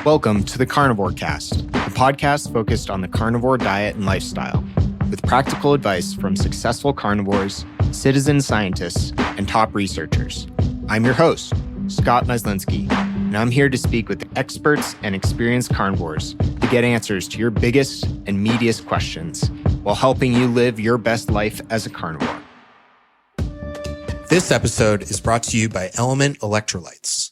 Welcome to the Carnivore Cast, the podcast focused on the carnivore diet and lifestyle, with practical advice from successful carnivores, citizen scientists, and top researchers. I'm your host, Scott Myslinski, and I'm here to speak with experts and experienced carnivores to get answers to your biggest and meatiest questions while helping you live your best life as a carnivore. This episode is brought to you by Element Electrolytes.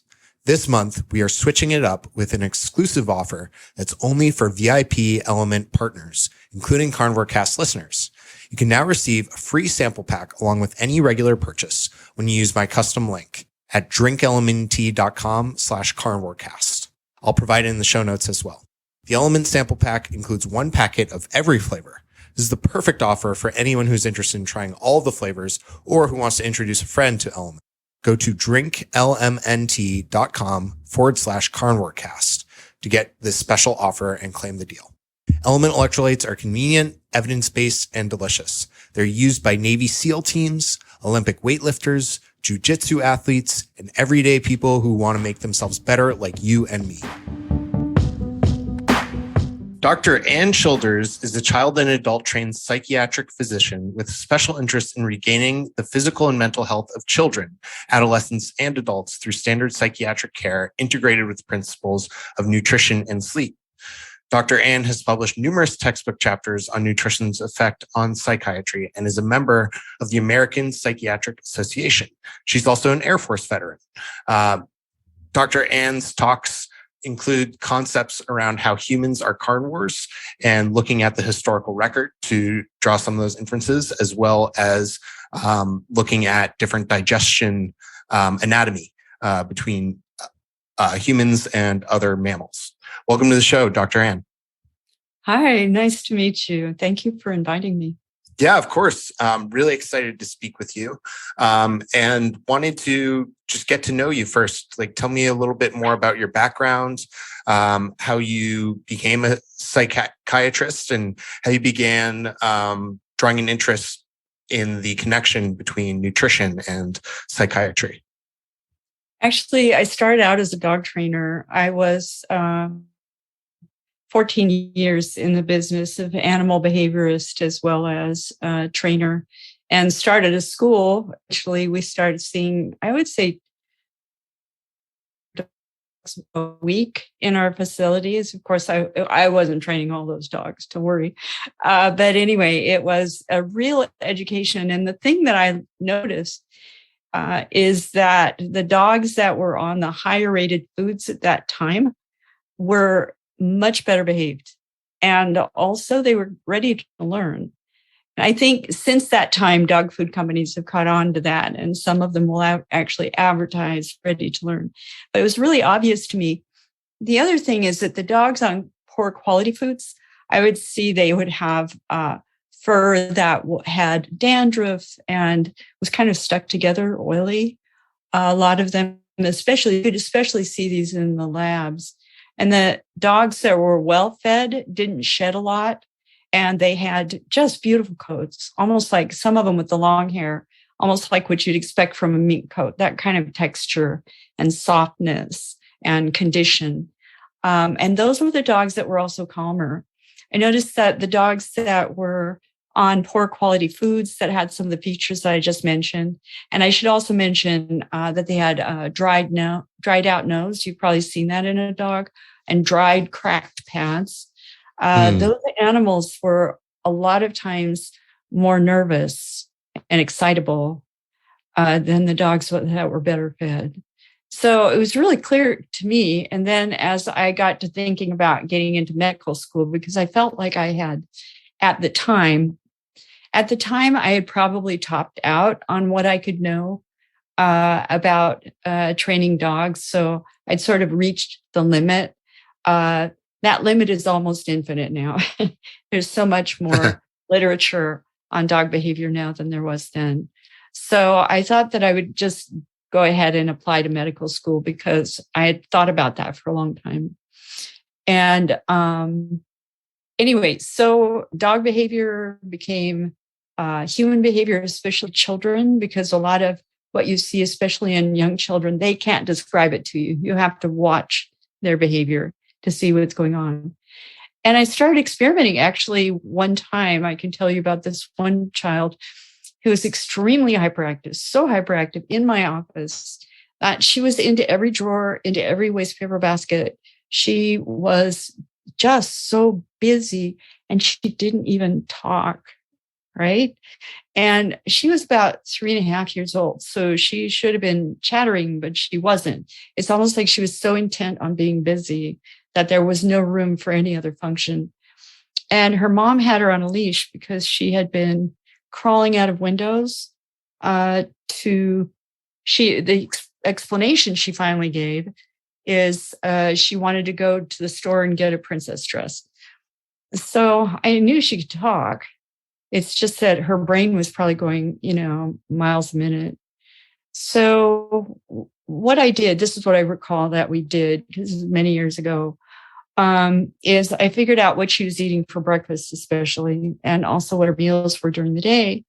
This month, we are switching it up with an exclusive offer that's only for VIP Element partners, including Carnivore Cast listeners. You can now receive a free sample pack along with any regular purchase when you use my custom link at drinklmnt.com/carnivorecast. I'll provide it in the show notes as well. The Element sample pack includes one packet of every flavor. This is the perfect offer for anyone who's interested in trying all the flavors or who wants to introduce a friend to Element. Go to drinklmnt.com/carnivorecast to get this special offer and claim the deal. Element electrolytes are convenient, evidence-based, and delicious. They're used by Navy SEAL teams, Olympic weightlifters, jiu-jitsu athletes, and everyday people who want to make themselves better like you and me. Dr. Ann Childers is a child and adult trained psychiatric physician with a special interest in regaining the physical and mental health of children, adolescents, and adults through standard psychiatric care integrated with principles of nutrition and sleep. Dr. Ann has published numerous textbook chapters on nutrition's effect on psychiatry and is a member of the American Psychiatric Association. She's also an Air Force veteran. Dr. Ann's talks include concepts around how humans are carnivores and looking at the historical record to draw some of those inferences, as well as looking at different digestion anatomy between humans and other mammals. Welcome to the show, Dr. Ann. Hi, nice to meet you. Thank you for inviting me. Yeah, of course. Really excited to speak with you and wanted to just get to know you first. Like, tell me a little bit more about your background, how you became a psychiatrist and how you began drawing an interest in the connection between nutrition and psychiatry. Actually, I started out as a dog trainer. I was 14 years in the business of animal behaviorist as well as trainer, and started a school. Actually, we started seeing, I would say, a week in our facilities. Of course, I wasn't training all those dogs, don't worry. But anyway, it was a real education. And the thing that I noticed is that the dogs that were on the higher rated foods at that time were much better behaved. And also they were ready to learn. And I think since that time, dog food companies have caught on to that. And some of them will actually advertise ready to learn. But it was really obvious to me. The other thing is that the dogs on poor quality foods, I would see they would have fur that had dandruff and was kind of stuck together, oily. A lot of them, you could especially see these in the labs. And the dogs that were well fed didn't shed a lot. And they had just beautiful coats, almost like some of them with the long hair, almost like what you'd expect from a mink coat, that kind of texture and softness and condition. And those were the dogs that were also calmer. I noticed that the dogs that were on poor quality foods that had some of the features that I just mentioned. And I should also mention that they had dried out nose. You've probably seen that in a dog, and dried, cracked pads. Those animals were a lot of times more nervous and excitable than the dogs that were better fed. So it was really clear to me. And then as I got to thinking about getting into medical school, because I felt like I had, at the time, I had probably topped out on what I could know about training dogs. So I'd sort of reached the limit. That limit is almost infinite now. There's so much more literature on dog behavior now than there was then. So I thought that I would just go ahead and apply to medical school because I had thought about that for a long time. And anyway, so dog behavior became human behavior, especially children, because a lot of what you see, especially in young children, they can't describe it to you. You have to watch their behavior. to see what's going on. And I started experimenting. Actually, one time I can tell you about this one child who was extremely hyperactive, so hyperactive in my office that she was into every drawer, into every waste paper basket. She was just so busy and she didn't even talk, right? And she was about 3.5 years old. So she should have been chattering, but she wasn't. It's almost like she was so intent on being busy that there was no room for any other function. And her mom had her on a leash because she had been crawling out of windows the explanation she finally gave is she wanted to go to the store and get a princess dress. So I knew she could talk. It's just that her brain was probably going, miles a minute. So what I did, this is what I recall that we did, because this is many years ago, is I figured out what she was eating for breakfast, especially, and also what her meals were during the day.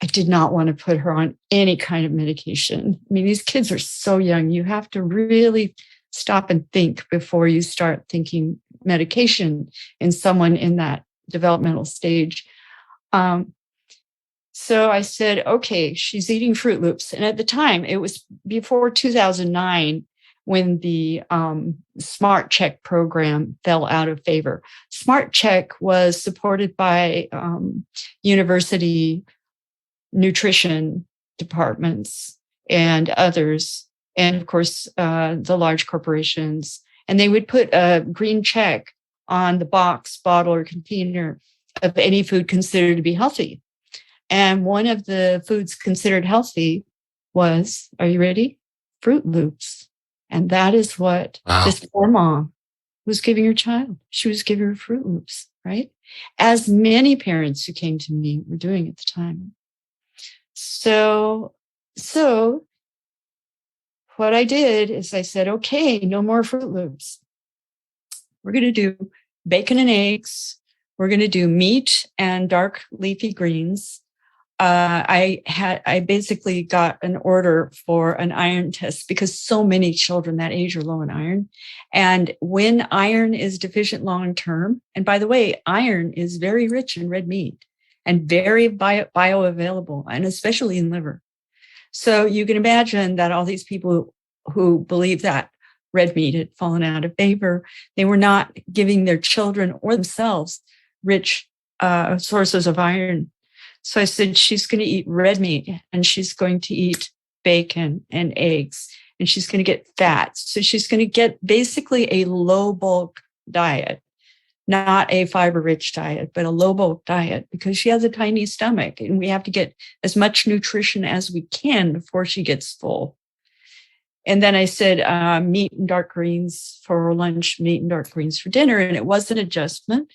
I did not want to put her on any kind of medication. I mean, these kids are so young. You have to really stop and think before you start thinking medication in someone in that developmental stage. So I said, okay, she's eating Fruit Loops. And at the time, it was before 2009 when the Smart Check program fell out of favor. Smart Check was supported by university nutrition departments and others, and of course, the large corporations. And they would put a green check on the box, bottle, or container of any food considered to be healthy. And one of the foods considered healthy was, are you ready? Fruit Loops. And that is what this poor mom was giving her child. She was giving her Fruit Loops, right? As many parents who came to me were doing at the time. So what I did is I said, okay, no more Fruit Loops. We're going to do bacon and eggs. We're going to do meat and dark leafy greens. I basically got an order for an iron test because so many children that age are low in iron. And when iron is deficient long-term, and by the way, iron is very rich in red meat and very bioavailable, and especially in liver. So you can imagine that all these people who believe that red meat had fallen out of favor, they were not giving their children or themselves rich sources of iron. So I said, she's going to eat red meat and she's going to eat bacon and eggs and she's going to get fat. So she's going to get basically a low bulk diet, not a fiber rich diet, but a low bulk diet because she has a tiny stomach and we have to get as much nutrition as we can before she gets full. And then I said, meat and dark greens for lunch, meat and dark greens for dinner. And it was an adjustment.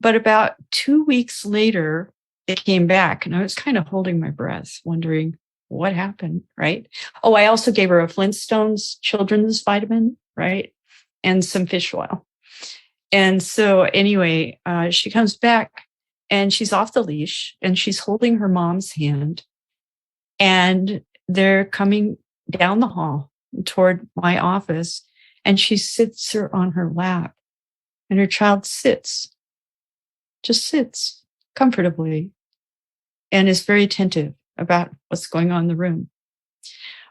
But about 2 weeks later, it came back and I was kind of holding my breath, wondering what happened, right? Oh, I also gave her a Flintstones children's vitamin, right? And some fish oil. And so anyway, she comes back and she's off the leash and she's holding her mom's hand and they're coming down the hall toward my office and she sits her on her lap and her child just sits comfortably and is very attentive about what's going on in the room.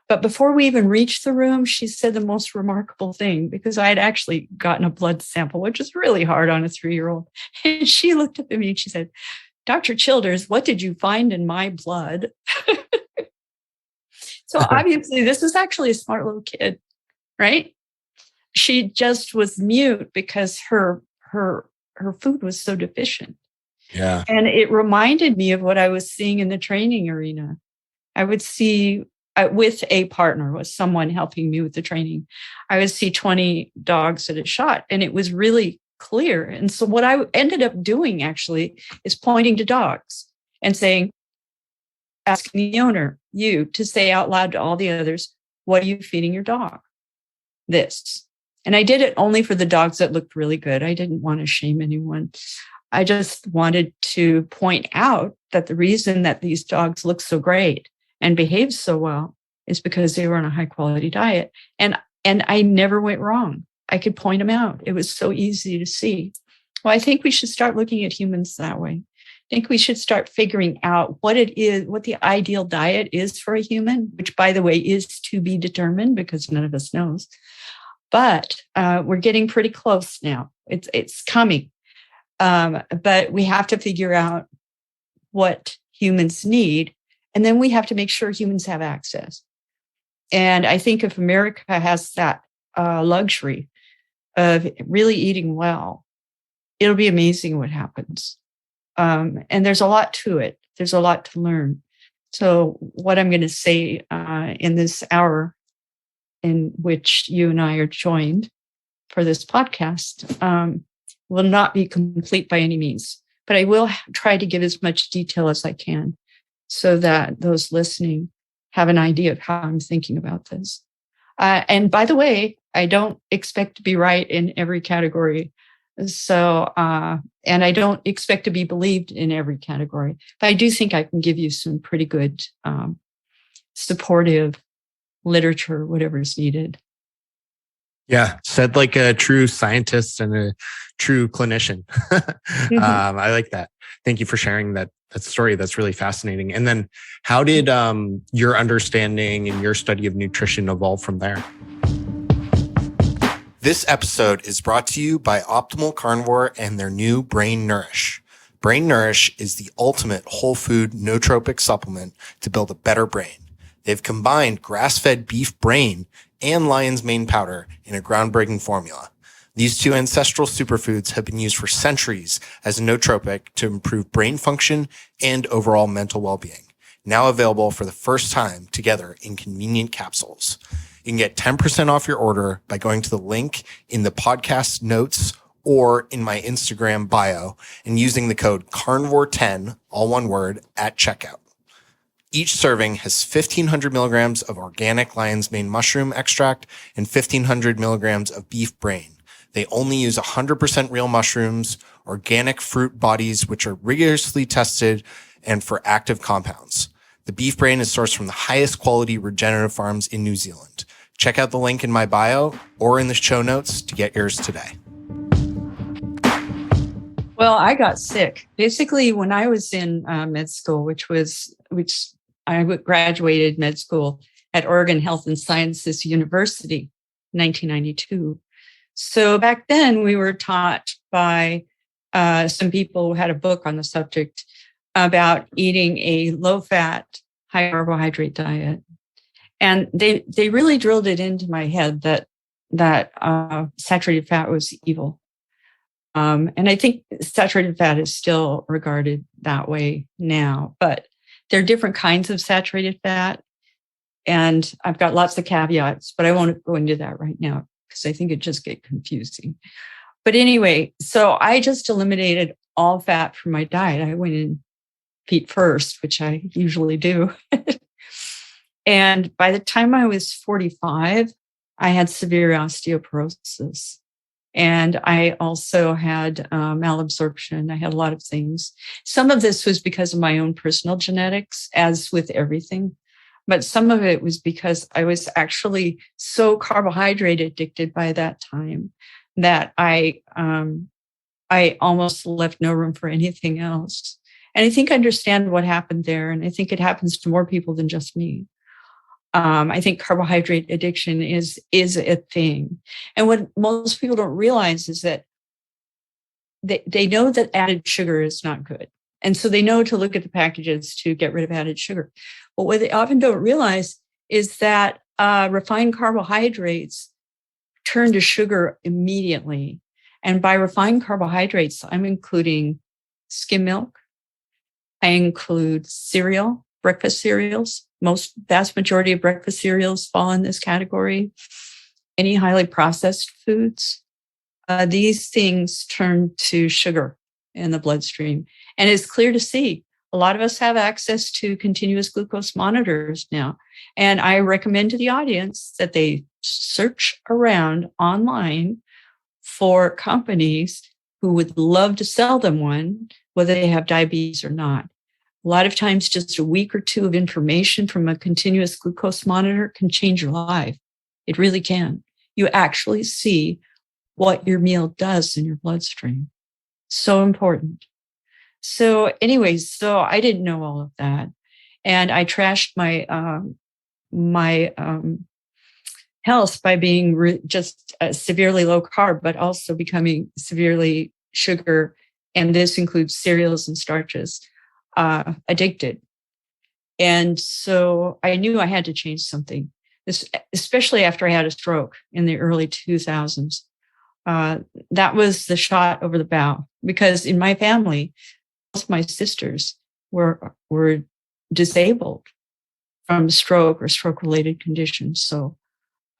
But before we even reached the room, she said the most remarkable thing because I had actually gotten a blood sample, which is really hard on a 3-year-old. And she looked up at me and she said, Dr. Childers, what did you find in my blood? So obviously this is actually a smart little kid, right? She just was mute because her food was so deficient. Yeah. And it reminded me of what I was seeing in the training arena. I would see with a partner, with someone helping me with the training, I would see 20 dogs at a shot and it was really clear. And so what I ended up doing actually is pointing to dogs and saying, asking the owner, you, to say out loud to all the others, what are you feeding your dog? This. And I did it only for the dogs that looked really good. I didn't want to shame anyone. I just wanted to point out that the reason that these dogs look so great and behave so well is because they were on a high quality diet. And I never went wrong. I could point them out. It was so easy to see. Well, I think we should start looking at humans that way. I think we should start figuring out what it is, what the ideal diet is for a human, which, by the way, is to be determined because none of us knows. But we're getting pretty close now. It's coming. But we have to figure out what humans need. And then we have to make sure humans have access. And I think if America has that luxury of really eating well, it'll be amazing what happens. And there's a lot to it. There's a lot to learn. So what I'm going to say in this hour in which you and I are joined for this podcast will not be complete by any means, but I will try to give as much detail as I can so that those listening have an idea of how I'm thinking about this. And by the way, I don't expect to be right in every category. So, and I don't expect to be believed in every category, but I do think I can give you some pretty good supportive literature, whatever is needed. Yeah, said like a true scientist and a true clinician. I like that. Thank you for sharing that story. That's really fascinating. And then how did your understanding and your study of nutrition evolve from there? This episode is brought to you by Optimal Carnivore and their new Brain Nourish. Brain Nourish is the ultimate whole food nootropic supplement to build a better brain. They've combined grass-fed beef brain and lion's mane powder in a groundbreaking formula. These two ancestral superfoods have been used for centuries as a nootropic to improve brain function and overall mental well-being. Now available for the first time together in convenient capsules. You can get 10% off your order by going to the link in the podcast notes or in my Instagram bio and using the code carnivore10, all one word, at checkout. Each serving has 1,500 milligrams of organic lion's mane mushroom extract and 1,500 milligrams of beef brain. They only use 100% real mushrooms, organic fruit bodies, which are rigorously tested and for active compounds. The beef brain is sourced from the highest quality regenerative farms in New Zealand. Check out the link in my bio or in the show notes to get yours today. Well, I got sick. Basically, when I was in med school, which I graduated med school at Oregon Health and Sciences University in 1992. So back then we were taught by some people who had a book on the subject about eating a low-fat, high-carbohydrate diet. And they really drilled it into my head that saturated fat was evil. And I think saturated fat is still regarded that way now, but there are different kinds of saturated fat. And I've got lots of caveats, but I won't go into that right now because I think it just get confusing. But anyway, so I just eliminated all fat from my diet. I went in feet first, which I usually do. And by the time I was 45, I had severe osteoporosis. And I also had malabsorption. I had a lot of things. Some of this was because of my own personal genetics, as with everything. But some of it was because I was actually so carbohydrate addicted by that time that I almost left no room for anything else. And I think I understand what happened there. And I think it happens to more people than just me. I think carbohydrate addiction is a thing. And what most people don't realize is that they know that added sugar is not good. And so they know to look at the packages to get rid of added sugar. But what they often don't realize is that refined carbohydrates turn to sugar immediately. And by refined carbohydrates, I'm including skim milk. I include cereal, breakfast cereals. Vast majority of breakfast cereals fall in this category. Any highly processed foods. These things turn to sugar in the bloodstream. And it's clear to see. A lot of us have access to continuous glucose monitors now. And I recommend to the audience that they search around online for companies who would love to sell them one, whether they have diabetes or not. A lot of times, just a week or two of information from a continuous glucose monitor can change your life. It really can. You actually see what your meal does in your bloodstream. So important. So anyways, so I didn't know all of that. And I trashed my health by being just severely low carb, but also becoming severely sugar, and this includes cereals and starches, addicted. And so I knew I had to change something, especially after I had a stroke in the early 2000s. That was the shot over the bow, because in my family, both my sisters were disabled from stroke or stroke-related conditions. So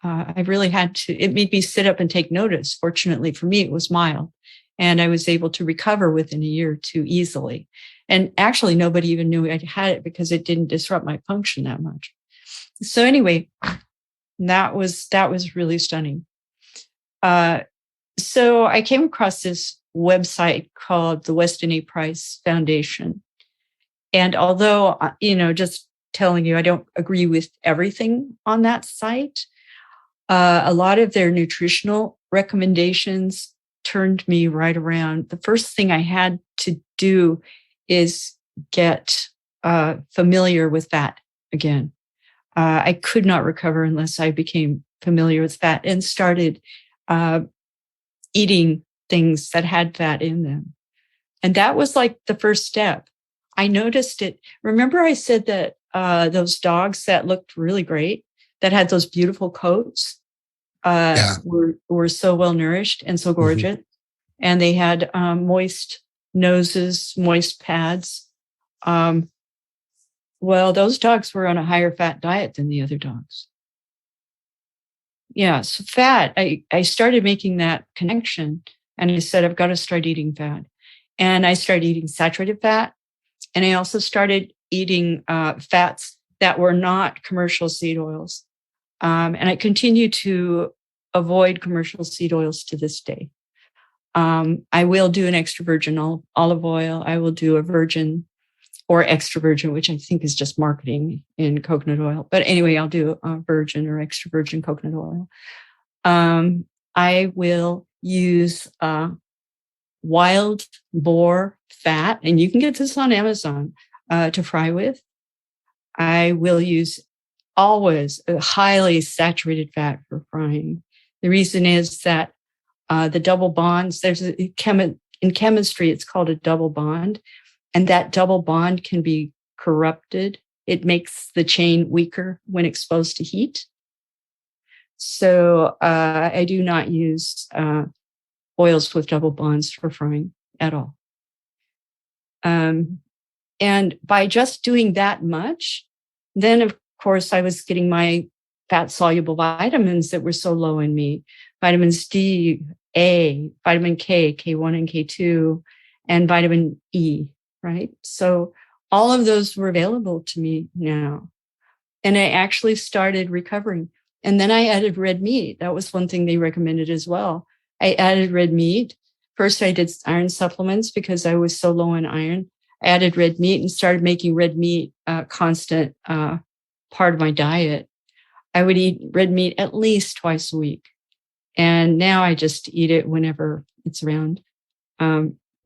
I really had to, it made me sit up and take notice. Fortunately for me, it was mild, and I was able to recover within a year or two easily. And actually, nobody even knew I had it because it didn't disrupt my function that much. So anyway, that was really stunning. So I came across this website called the Weston A. Price Foundation. And although, just telling you, I don't agree with everything on that site, a lot of their nutritional recommendations turned me right around. The first thing I had to do is get familiar with fat again. I could not recover unless I became familiar with fat and started eating things that had fat in them. And that was like the first step. I noticed it. Remember I said that those dogs that looked really great, that had those beautiful coats, were so well nourished and so gorgeous. Mm-hmm. And they had moist noses, moist pads. Well, those dogs were on a higher fat diet than the other dogs. Yeah, so fat, I started making that connection, and I said, I've got to start eating fat. And I started eating saturated fat. And I also started eating fats that were not commercial seed oils. And I continue to avoid commercial seed oils to this day. I will do an extra virgin olive oil. I will do a virgin or extra virgin, which I think is just marketing in coconut oil. But anyway, I'll do a virgin or extra virgin coconut oil. I will use wild boar fat, and you can get this on Amazon to fry with. I will use always a highly saturated fat for frying. The reason is that the double bonds, in chemistry, it's called a double bond. And that double bond can be corrupted. It makes the chain weaker when exposed to heat. So I do not use oils with double bonds for frying at all. And by just doing that much, then of course I was getting my fat-soluble vitamins that were so low in me. Vitamins D, A, vitamin K, K1 and K2, and vitamin E. Right? So all of those were available to me now. And I actually started recovering. And then I added red meat. That was one thing they recommended as well. I added red meat. First, I did iron supplements because I was so low on iron. I added red meat and started making red meat a constant part of my diet. I would eat red meat at least twice a week. And now I just eat it whenever it's around.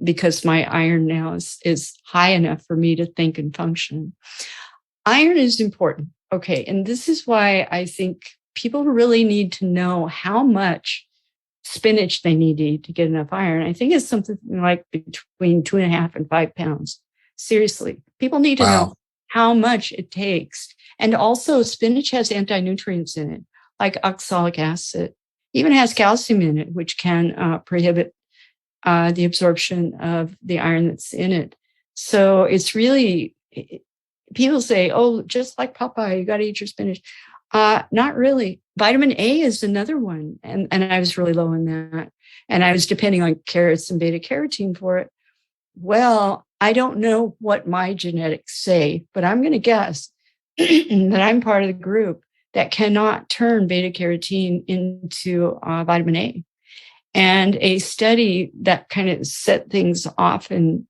Because my iron now is high enough for me to think and function. Iron is important. Okay. And this is why I think people really need to know how much spinach they need to eat to get enough iron. I think it's something like between 2.5 and 5 pounds. Seriously. People need to know how much it takes. And also spinach has anti-nutrients in it, like oxalic acid. Even has calcium in it, which can prohibit the absorption of the iron that's in it. So it's really, people say, oh, just like Popeye, you got to eat your spinach. Not really. Vitamin A is another one. And I was really low in that. And I was depending on carrots and beta carotene for it. Well, I don't know what my genetics say, but I'm going to guess that I'm part of the group that cannot turn beta carotene into vitamin A. And a study that kind of set things off and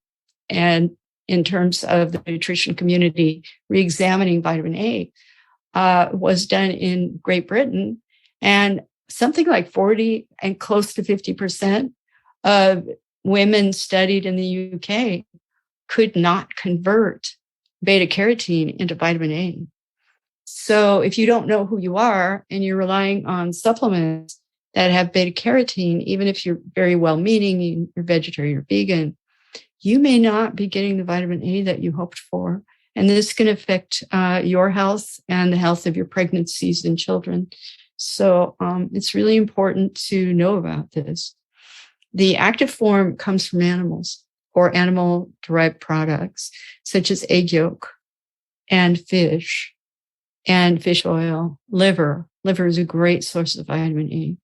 in terms of the nutrition community re-examining vitamin A was done in Great Britain. And something like 40 and close to 50% of women studied in the UK could not convert beta carotene into vitamin A. So if you don't know who you are and you're relying on supplements that have beta carotene, even if you're very well-meaning, you're vegetarian or vegan, you may not be getting the vitamin A that you hoped for. And this can affect your health and the health of your pregnancies and children. So it's really important to know about this. The active form comes from animals or animal-derived products, such as egg yolk and fish oil, liver. Liver is a great source of vitamin E.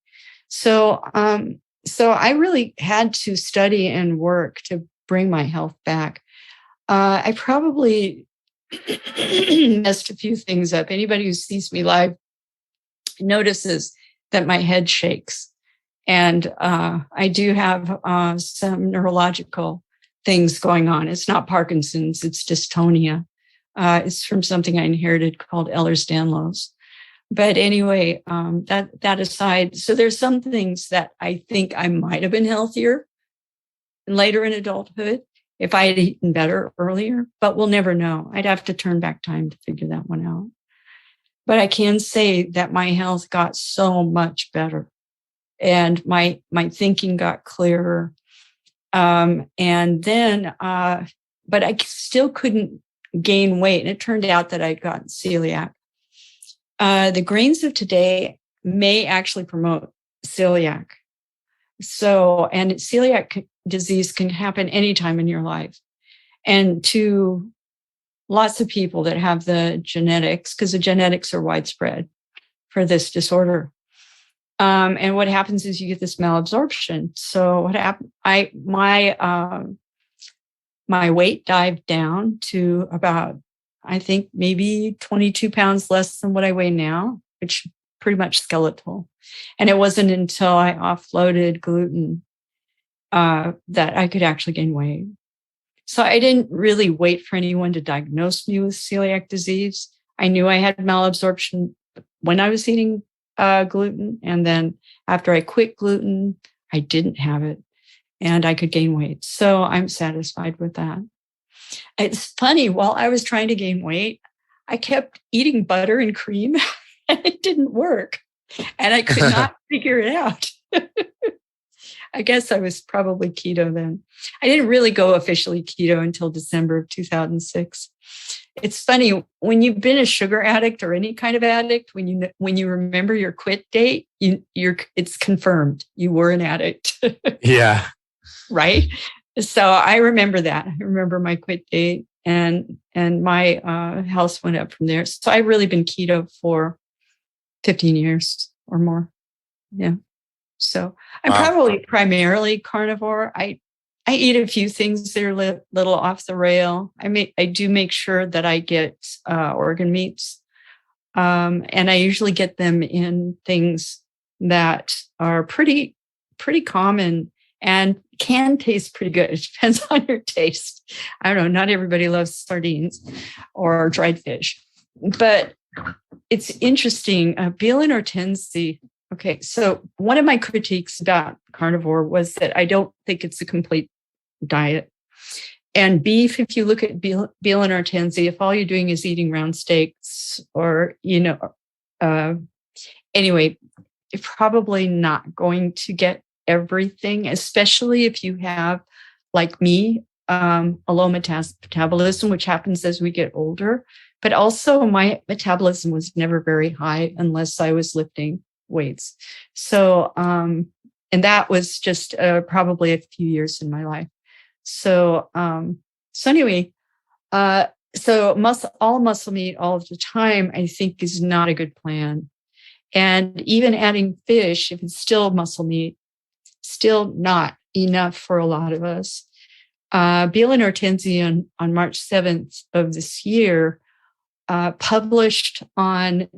So I really had to study and work to bring my health back. I probably messed a few things up. Anybody who sees me live notices that my head shakes. And I do have some neurological things going on. It's not Parkinson's, it's dystonia. It's from something I inherited called Ehlers-Danlos. But anyway, that aside, so there's some things that I think I might have been healthier later in adulthood if I had eaten better earlier, but we'll never know. I'd have to turn back time to figure that one out. But I can say that my health got so much better and my thinking got clearer. And then, but I still couldn't gain weight. And it turned out that I'd gotten celiac. The grains of today may actually promote celiac. So, and celiac disease can happen anytime in your life. And to lots of people that have the genetics, because the genetics are widespread for this disorder. And what happens is you get this malabsorption. So what happened? My weight dived down to about, I think, maybe 22 pounds less than what I weigh now, which pretty much skeletal. And it wasn't until I offloaded gluten that I could actually gain weight. So I didn't really wait for anyone to diagnose me with celiac disease. I knew I had malabsorption when I was eating gluten. And then after I quit gluten, I didn't have it and I could gain weight. So I'm satisfied with that. It's funny, while I was trying to gain weight, I kept eating butter and cream and it didn't work. And I could not figure it out. I guess I was probably keto then. I didn't really go officially keto until December of 2006. It's funny, when you've been a sugar addict or any kind of addict, when you remember your quit date, it's confirmed you were an addict. Yeah. Right? So I remember that. I remember my quit date and my health went up from there. So I've really been keto for 15 years or more. Yeah. So I'm probably primarily carnivore. I eat a few things that are a little off the rail. I do make sure that I get organ meats. And I usually get them in things that are pretty common and can taste pretty good. It depends on your taste. I don't know. Not everybody loves sardines or dried fish, but it's interesting. Beal and Hortense. Okay, so one of my critiques about carnivore was that I don't think it's a complete diet. And beef, if you look at Beal and Hortense, if all you're doing is eating round steaks or, anyway, you're probably not going to get everything, especially if you have, like me, a low metabolism, which happens as we get older. But also my metabolism was never very high unless I was lifting weights. So, and that was just probably a few years in my life. So, anyway, all muscle meat all of the time, I think is not a good plan. And even adding fish, if it's still muscle meat, still not enough for a lot of us. Beal and Hortense on March 7th of this year published on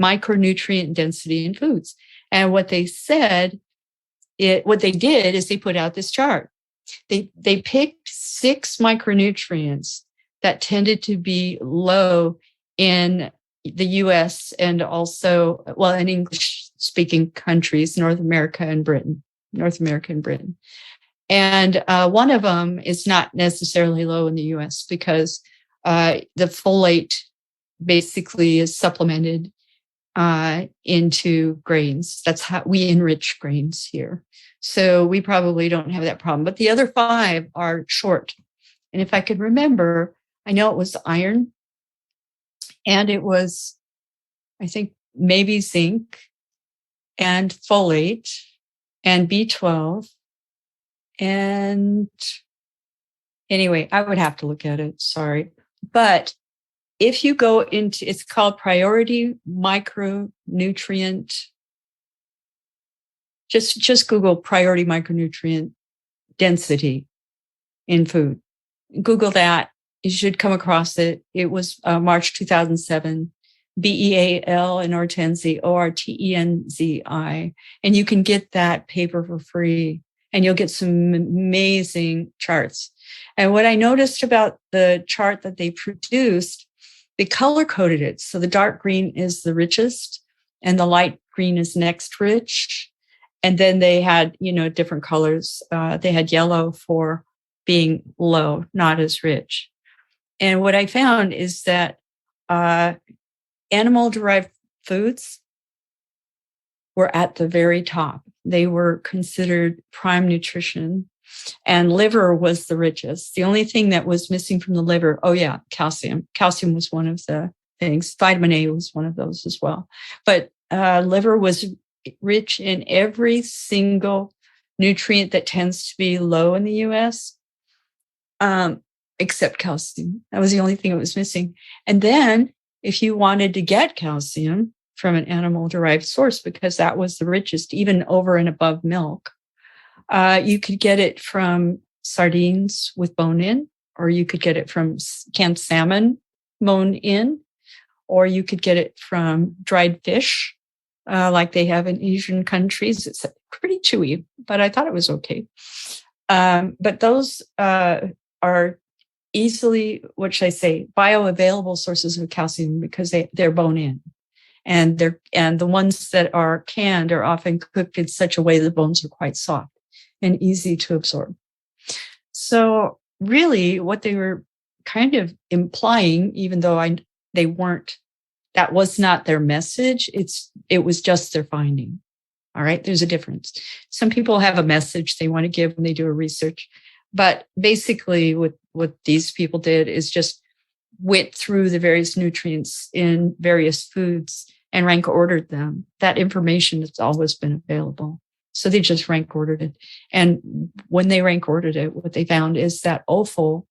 micronutrient density in foods. And what they did is they put out this chart. They picked 6 micronutrients that tended to be low in the US and also, in English speaking countries, North America and Britain. And one of them is not necessarily low in the US because the folate basically is supplemented into grains. That's how we enrich grains here. So we probably don't have that problem. But the other 5 are short. And if I could remember, I know it was iron and it was, I think, maybe zinc and folate and B12. And anyway, I would have to look at it. Sorry. But if you go into, it's called priority micronutrient. Just Google priority micronutrient density in food. Google that. You should come across it. It was March 2007. BEAL and Ortenzi, ORTENZI. And you can get that paper for free. And you'll get some amazing charts. And what I noticed about the chart that they produced, they color coded it. So the dark green is the richest and the light green is next rich. And then they had, different colors. They had yellow for being low, not as rich. And what I found is that animal-derived foods were at the very top. They were considered prime nutrition, and liver was the richest. The only thing that was missing from the liver, calcium. Calcium was one of the things. Vitamin A was one of those as well. But liver was rich in every single nutrient that tends to be low in the US, except calcium. That was the only thing that was missing. And then if you wanted to get calcium from an animal-derived source, because that was the richest, even over and above milk, you could get it from sardines with bone in, or you could get it from canned salmon bone in, or you could get it from dried fish, like they have in Asian countries. It's pretty chewy, but I thought it was okay. But those are easily, what should I say, bioavailable sources of calcium because they're bone in. And the ones that are canned are often cooked in such a way the bones are quite soft and easy to absorb. So really what they were kind of implying, even though they weren't, that was not their message. It was just their finding. All right. There's a difference. Some people have a message they want to give when they do a research, but basically what these people did is just went through the various nutrients in various foods and rank ordered them. That information has always been available. So they just rank ordered it. And when they rank ordered it, what they found is that offal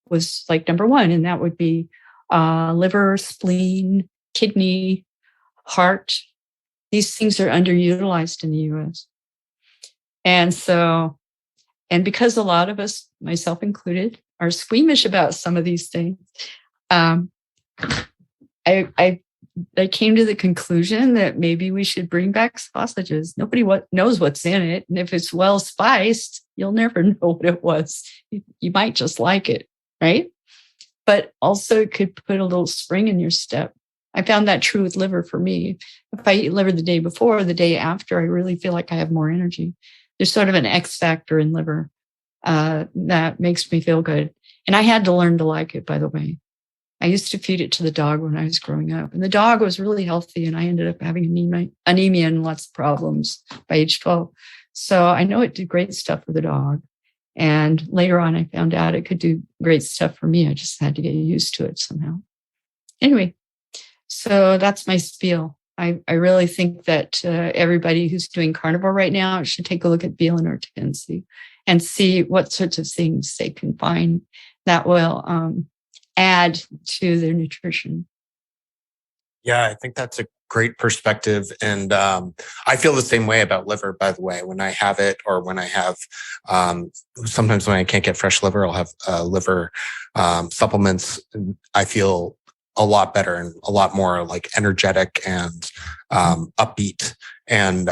was like number 1, and that would be liver, spleen, kidney, heart. These things are underutilized in the US. And because a lot of us, myself included, are squeamish about some of these things, I came to the conclusion that maybe we should bring back sausages. Nobody knows what's in it. And if it's well spiced, you'll never know what it was. You might just like it, right? But also it could put a little spring in your step. I found that true with liver for me. If I eat liver the day before or the day after, I really feel like I have more energy. There's sort of an X factor in liver that makes me feel good. And I had to learn to like it, by the way. I used to feed it to the dog when I was growing up. And the dog was really healthy, and I ended up having anemia and lots of problems by age 12. So I know it did great stuff for the dog. And later on, I found out it could do great stuff for me. I just had to get used to it somehow. Anyway, so that's my spiel. I really think that everybody who's doing carnivore right now should take a look at veal and ortenzi and see what sorts of things they can find that will add to their nutrition. Yeah, I think that's a great perspective. And I feel the same way about liver, by the way. When I have it, or when I have, sometimes when I can't get fresh liver, I'll have liver supplements. I feel a lot better and a lot more like energetic and upbeat. And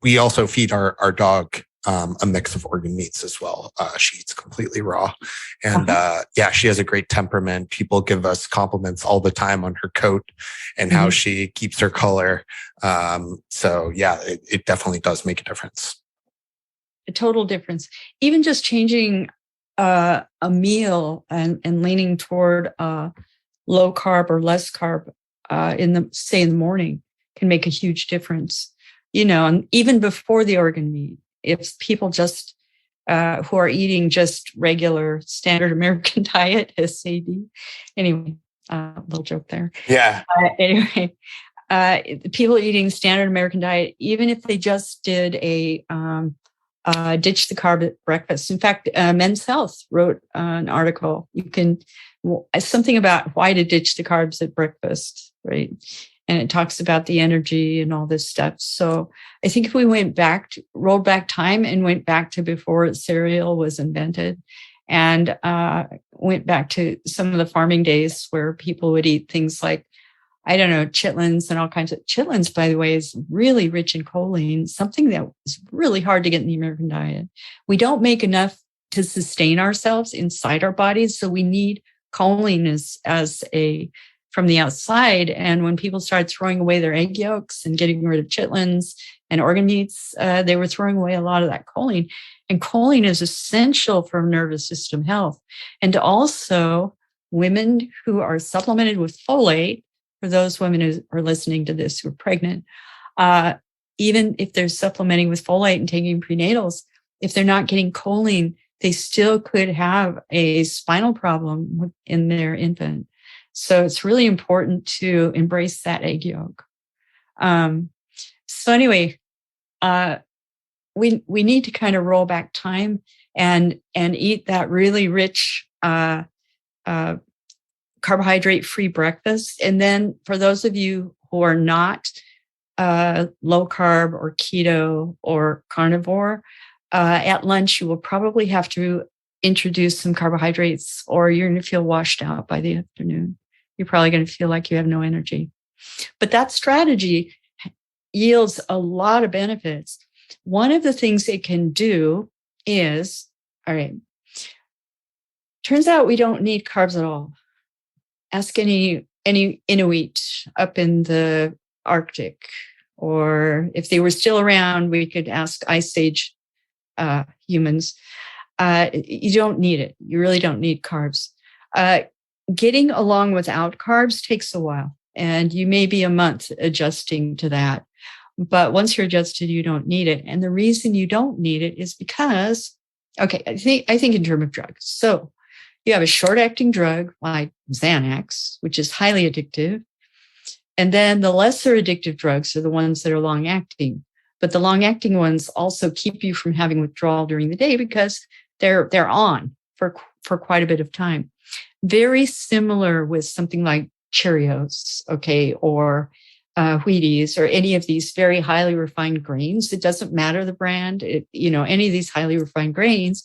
we also feed our dog a mix of organ meats as well. She eats completely raw. And yeah, she has a great temperament. People give us compliments all the time on her coat and how she keeps her color. So yeah, it definitely does make a difference. A total difference. Even just changing a meal and leaning toward low carb or less carb in the morning can make a huge difference. And even before the organ meat, if people just who are eating just regular standard American diet, SAD. Anyway, little joke there. Yeah. Anyway, people eating standard American diet, even if they just did a ditch the carb at breakfast. In fact, Men's Health wrote an article. Something about why to ditch the carbs at breakfast, right? And it talks about the energy and all this stuff. So I think if we rolled back time and went back to before cereal was invented and went back to some of the farming days where people would eat things like, I don't know, chitlins and all kinds of chitlins, by the way, is really rich in choline, something that is really hard to get in the American diet. We don't make enough to sustain ourselves inside our bodies. So we need choline as from the outside. And when people started throwing away their egg yolks and getting rid of chitlins and organ meats, they were throwing away a lot of that choline. And choline is essential for nervous system health. And also women who are supplemented with folate, for those women who are listening to this who are pregnant, even if they're supplementing with folate and taking prenatals, if they're not getting choline, they still could have a spinal problem in their infant. So it's really important to embrace that egg yolk. So anyway, we need to kind of roll back time and eat that really rich carbohydrate-free breakfast. And then for those of you who are not low carb or keto or carnivore, at lunch you will probably have to introduce some carbohydrates, or you're going to feel washed out by the afternoon. You're probably going to feel like you have no energy. But that strategy yields a lot of benefits. One of the things it can do is, all right, turns out we don't need carbs at all. Ask any Inuit up in the Arctic, or if they were still around, we could ask Ice Age humans. You don't need it. You really don't need carbs. Getting along without carbs takes a while, and you may be a month adjusting to that. But once you're adjusted, you don't need it. And the reason you don't need it is because, okay, I think in terms of drugs. So you have a short-acting drug like Xanax, which is highly addictive. And then the lesser addictive drugs are the ones that are long-acting. But the long-acting ones also keep you from having withdrawal during the day because they're on for quite a bit of time. Very similar with something like Cheerios, okay, or Wheaties, or any of these very highly refined grains. It doesn't matter the brand. Any of these highly refined grains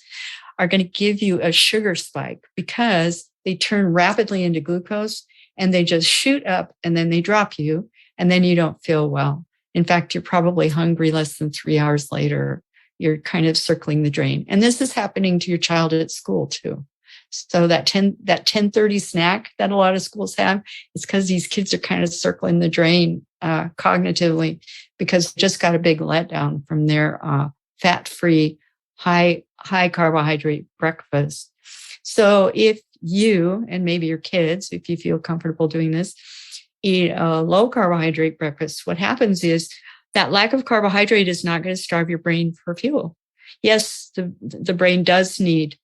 are going to give you a sugar spike because they turn rapidly into glucose and they just shoot up and then they drop you and then you don't feel well. In fact, you're probably hungry less than 3 hours later. You're kind of circling the drain. And this is happening to your child at school too. So that 10:30 snack that a lot of schools have, it's because these kids are kind of circling the drain cognitively because they just got a big letdown from their fat-free, high carbohydrate breakfast. So if you, and maybe your kids, if you feel comfortable doing this, eat a low carbohydrate breakfast, what happens is that lack of carbohydrate is not going to starve your brain for fuel. Yes, the brain does need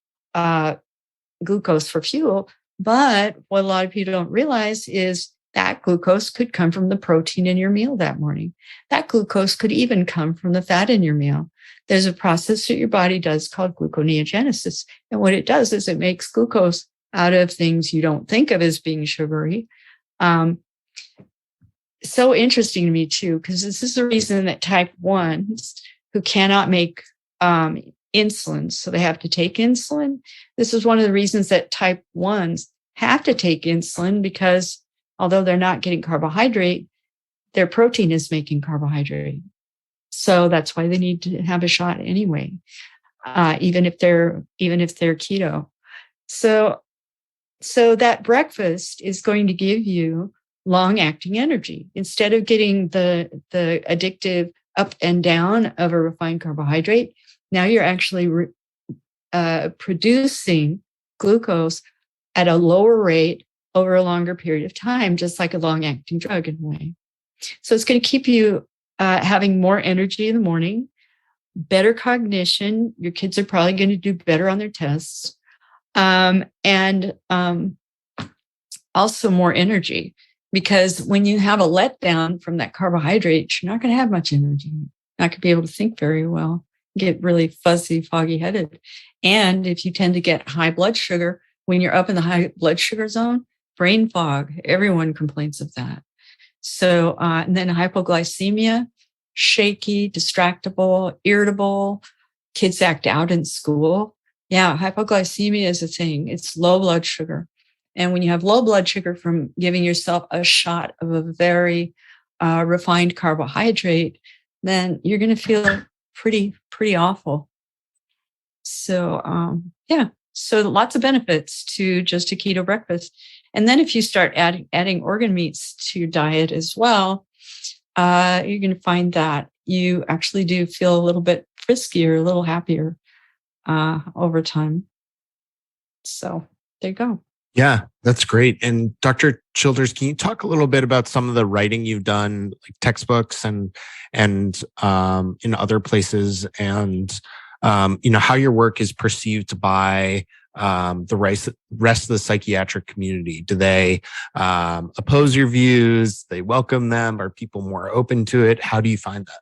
glucose for fuel, but what a lot of people don't realize is that glucose could come from the protein in your meal that morning. That glucose could even come from the fat in your meal. There's a process that your body does called gluconeogenesis. And what it does is it makes glucose out of things you don't think of as being sugary. So interesting to me too, because this is the reason that type 1s who cannot make insulin, so they have to take insulin. This is one of the reasons that type 1s have to take insulin, because although they're not getting carbohydrate, their protein is making carbohydrate. So that's why they need to have a shot anyway, even if they're keto. So that breakfast is going to give you long-acting energy instead of getting the addictive up and down of a refined carbohydrate. Now you're actually producing glucose at a lower rate over a longer period of time, just like a long-acting drug in a way. So it's going to keep you having more energy in the morning, better cognition. Your kids are probably going to do better on their tests, and also more energy. Because when you have a letdown from that carbohydrate, you're not going to have much energy. You're not going to be able to think very well, get really fuzzy, foggy headed. And if you tend to get high blood sugar, when you're up in the high blood sugar zone, brain fog, everyone complains of that. So, and then hypoglycemia, shaky, distractible, irritable, kids act out in school. Yeah, hypoglycemia is a thing. It's low blood sugar. And when you have low blood sugar from giving yourself a shot of a very refined carbohydrate, then you're going to feel pretty awful. So, so lots of benefits to just a keto breakfast. And then if you start adding organ meats to your diet as well, you're going to find that you actually do feel a little bit friskier, a little happier over time. So there you go. Yeah, that's great. And Dr. Childers, can you talk a little bit about some of the writing you've done, like textbooks and in other places, and how your work is perceived by the rest of the psychiatric community? Do they oppose your views? They welcome them? Are people more open to it? How do you find that?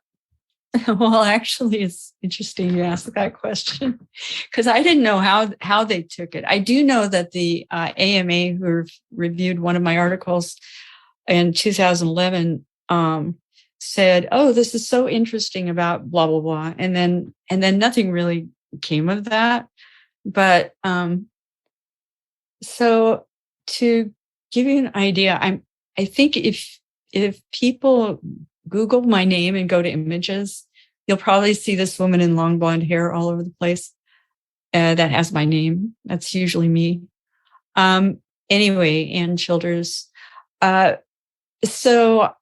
Well, actually, it's interesting you asked that question because I didn't know how they took it. I do know that the AMA, who reviewed one of my articles in 2011, said, "Oh, this is so interesting about blah blah blah," and then nothing really came of that. But so to give you an idea, I think if people Google my name and go to images, you'll probably see this woman in long blonde hair all over the place that has my name. That's usually me. Anyway, Ann Childers. So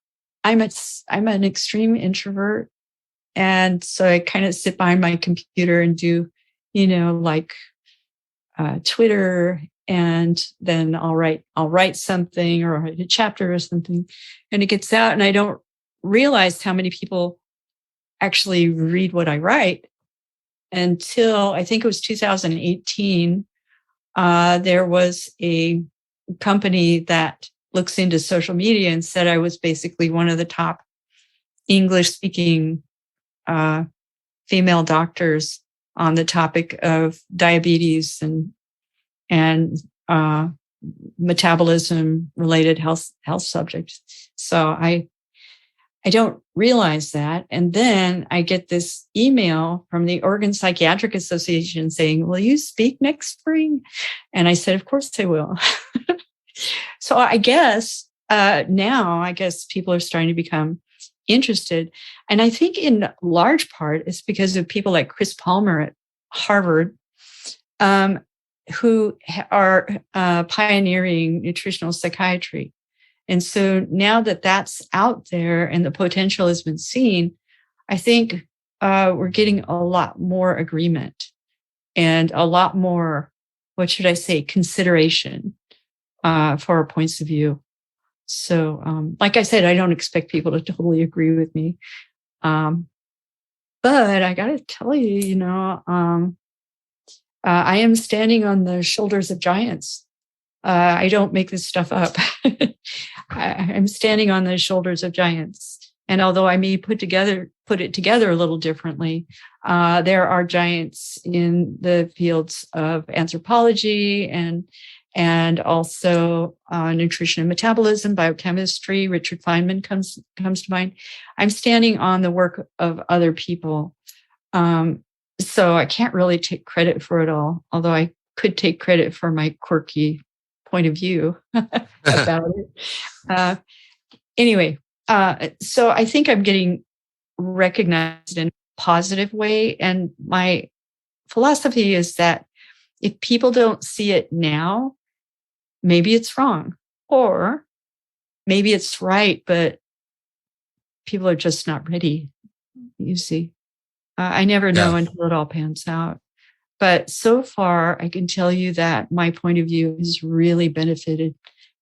I'm an extreme introvert, and so I kind of sit behind my computer and do, like Twitter, and then I'll write something or write a chapter or something, and it gets out, and I don't realize how many people actually read what I write until I think it was 2018. There was a company that looks into social media and said I was basically one of the top English-speaking female doctors on the topic of diabetes and metabolism-related health subjects. So I don't realize that. And then I get this email from the American Psychiatric Association saying, "Will you speak next spring?" And I said, "Of course I will." So I guess now people are starting to become interested. And I think in large part it's because of people like Chris Palmer at Harvard, who are pioneering nutritional psychiatry. And so now that that's out there and the potential has been seen, I think we're getting a lot more agreement and a lot more, consideration for our points of view. So, like I said, I don't expect people to totally agree with me. But I got to tell you, I am standing on the shoulders of giants. I don't make this stuff up. I'm standing on the shoulders of giants. And although I may put it together a little differently, there are giants in the fields of anthropology and also nutrition and metabolism, biochemistry. Richard Feynman comes to mind. I'm standing on the work of other people. So I can't really take credit for it all, although I could take credit for my quirky point of view about it. Anyway, so I think I'm getting recognized in a positive way. And my philosophy is that if people don't see it now, maybe it's wrong, or maybe it's right, but people are just not ready. You see, I never know until it all pans out. But so far, I can tell you that my point of view has really benefited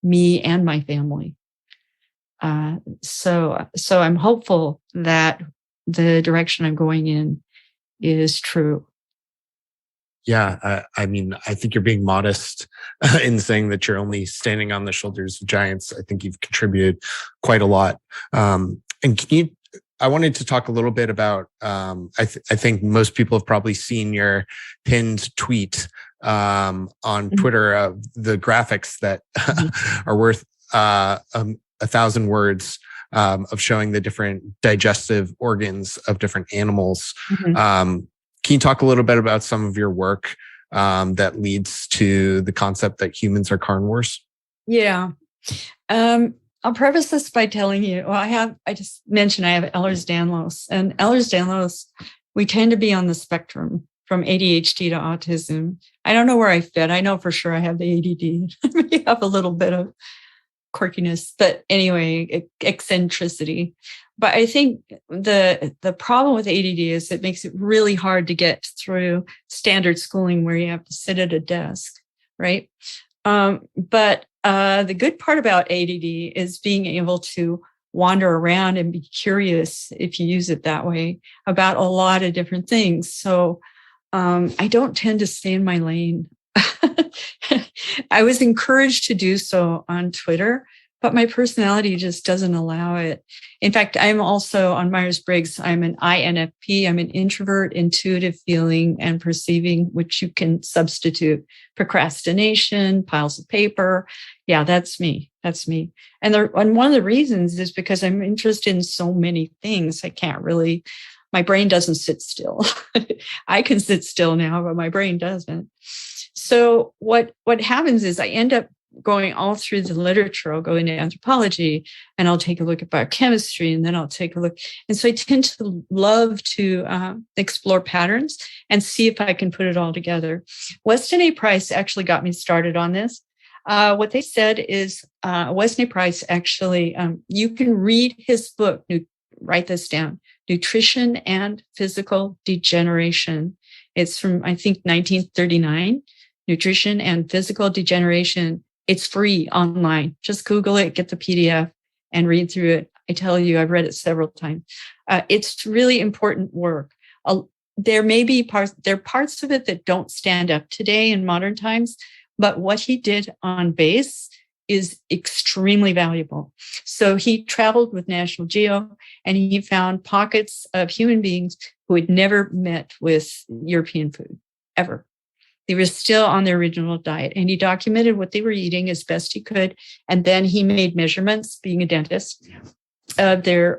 me and my family. So I'm hopeful that the direction I'm going in is true. Yeah, I mean, I think you're being modest in saying that you're only standing on the shoulders of giants. I think you've contributed quite a lot. And I wanted to talk a little bit about, I think most people have probably seen your pinned tweet on Twitter of the graphics that are worth 1,000 words of showing the different digestive organs of different animals. Can you talk a little bit about some of your work that leads to the concept that humans are carnivores? Yeah. I'll preface this by telling you, I just mentioned I have Ehlers-Danlos. And Ehlers-Danlos, we tend to be on the spectrum from ADHD to autism. I don't know where I fit. I know for sure I have the ADD. I may have a little bit of quirkiness, but anyway, eccentricity. But I think the problem with ADD is it makes it really hard to get through standard schooling where you have to sit at a desk, right? But the good part about ADD is being able to wander around and be curious, if you use it that way, about a lot of different things. So I don't tend to stay in my lane. I was encouraged to do so on Twitter, but my personality just doesn't allow it. In fact, I'm also on Myers-Briggs. I'm an INFP. I'm an introvert, intuitive feeling and perceiving, which you can substitute procrastination, piles of paper. Yeah, that's me. That's me. And one of the reasons is because I'm interested in so many things. My brain doesn't sit still. I can sit still now, but my brain doesn't. So what happens is I end up going all through the literature. I'll go into anthropology and I'll take a look at biochemistry, and then I'll take a look. And so I tend to love to explore patterns and see if I can put it all together. Weston A. Price actually got me started on this. What they said is Weston A. Price actually, you can read his book, write this down, Nutrition and Physical Degeneration. It's from, I think, 1939, Nutrition and Physical Degeneration. It's free online. Just Google it, get the PDF, and read through it. I tell you, I've read it several times. It's really important work. There may be parts of it that don't stand up today in modern times, but what he did on base is extremely valuable. So he traveled with National Geo, and he found pockets of human beings who had never met with European food, ever. They were still on their original diet, and he documented what they were eating as best he could. And then he made measurements, being a dentist, of their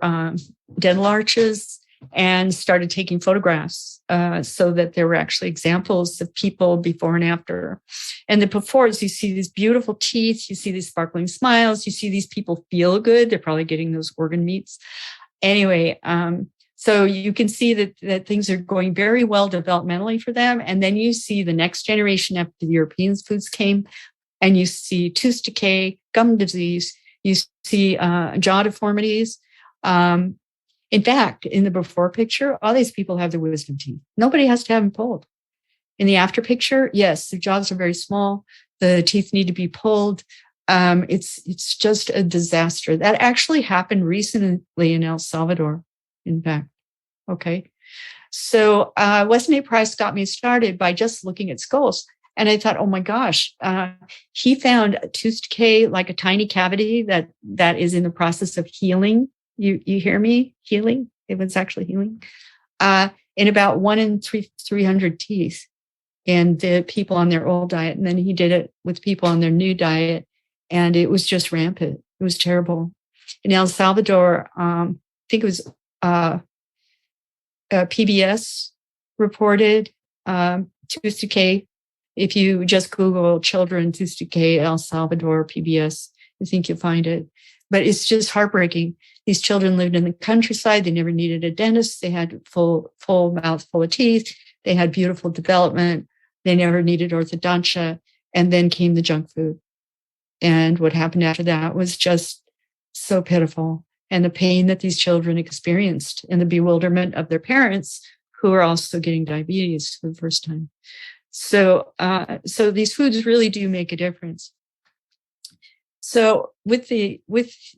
dental arches, and started taking photographs so that there were actually examples of people before and after. And the befores, you see these beautiful teeth, you see these sparkling smiles, you see these people feel good. They're probably getting those organ meats. Anyway, so you can see that things are going very well developmentally for them. And then you see the next generation after the European foods came, and you see tooth decay, gum disease, you see jaw deformities. In fact, in the before picture, all these people have their wisdom teeth. Nobody has to have them pulled. In the after picture, yes, the jaws are very small. The teeth need to be pulled. It's just a disaster. That actually happened recently in El Salvador, in fact. Okay. So Weston A. Price got me started by just looking at skulls. And I thought, oh my gosh, he found a tooth decay, like a tiny cavity that is in the process of healing. You hear me? Healing? It was actually healing. In about 1 in 300 teeth in the people on their old diet. And then he did it with people on their new diet. And it was just rampant. It was terrible. In El Salvador, I think it was PBS reported tooth decay. If you just Google children tooth decay El Salvador PBS, I think you'll find it. But it's just heartbreaking. These children lived in the countryside. They never needed a dentist. They had full mouth full of teeth. They had beautiful development. They never needed orthodontia. And then came the junk food. And what happened after that was just so pitiful. And the pain that these children experienced and the bewilderment of their parents who are also getting diabetes for the first time. So these foods really do make a difference. So with